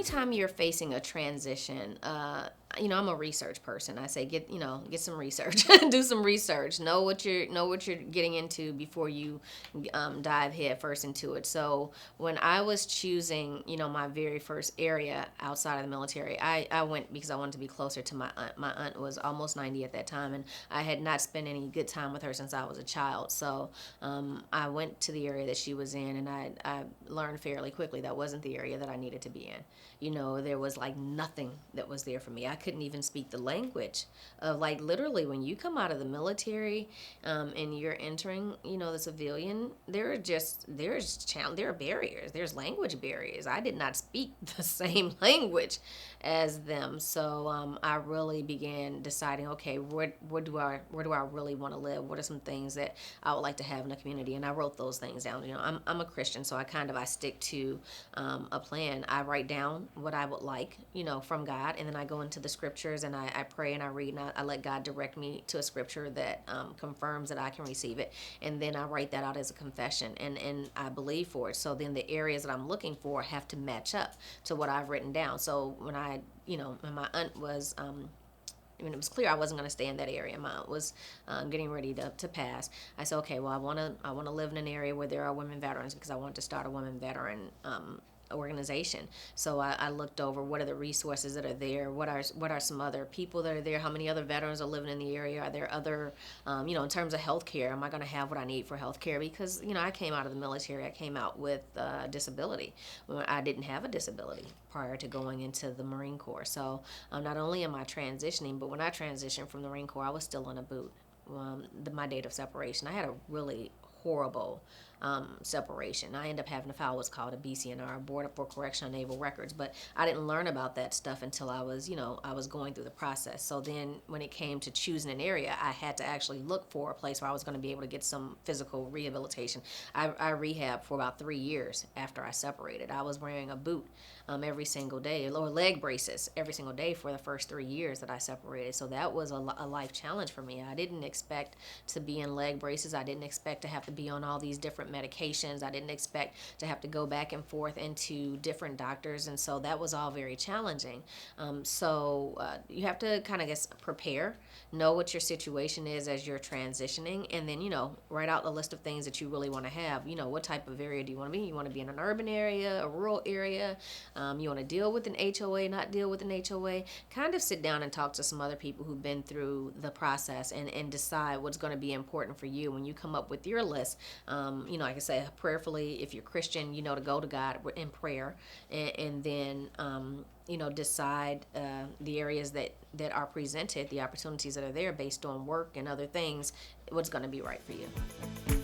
anytime you're facing a transition, I'm a research person. I say get some research, do some research, know what you're getting into before you dive head first into it. So when I was choosing, my very first area outside of the military, I went because I wanted to be closer to my aunt. My aunt was almost 90 at that time, and I had not spent any good time with her since I was a child. So I went to the area that she was in, and I learned fairly quickly that wasn't the area that I needed to be in. There was like nothing that was there for me. I couldn't even speak the language of, like, literally when you come out of the military, and you're entering, the civilian, there are barriers. There's language barriers. I did not speak the same language as them. So I really began deciding, okay, where do I really want to live? What are some things that I would like to have in a community? And I wrote those things down. I'm a Christian, so I stick to a plan. I write down what I would like, from God, and then I go into the scriptures and I pray and I read, and I let God direct me to a scripture that confirms that I can receive it, and then I write that out as a confession, and I believe for it. So then the areas that I'm looking for have to match up to what I've written down. So when when my aunt was it was clear I wasn't going to stay in that area. My aunt was getting ready to pass. I said, okay, well, I want to live in an area where there are women veterans, because I want to start a women veteran organization. So I looked over what are the resources that are there, what are some other people that are there, how many other veterans are living in the area, are there other, in terms of healthcare, am I going to have what I need for healthcare? Because I came out of the military, I came out with a disability. I didn't have a disability prior to going into the Marine Corps. So not only am I transitioning, but when I transitioned from the Marine Corps, I was still on a boot. My date of separation, I had a really horrible separation. I ended up having to file what's called a BCNR, Board for Correction on Naval Records, but I didn't learn about that stuff until I was going through the process. So then when it came to choosing an area, I had to actually look for a place where I was going to be able to get some physical rehabilitation. I rehabbed for about 3 years after I separated. I was wearing a boot every single day, or leg braces every single day for the first 3 years that I separated. So that was a life challenge for me. I didn't expect to be in leg braces. I didn't expect to have to be on all these different medications. I didn't expect to have to go back and forth into different doctors, and so that was all very challenging. So you have to kind of prepare, know what your situation is as you're transitioning, and then write out a list of things that you really want to have. What type of area do you want to be? You want to be in an urban area, a rural area? You want to deal with an HOA, not deal with an HOA? Kind of sit down and talk to some other people who've been through the process, and decide what's going to be important for you when you come up with your list. Like I say, prayerfully, if you're Christian, to go to God in prayer, and then decide the areas that are presented, the opportunities that are there based on work and other things, what's going to be right for you.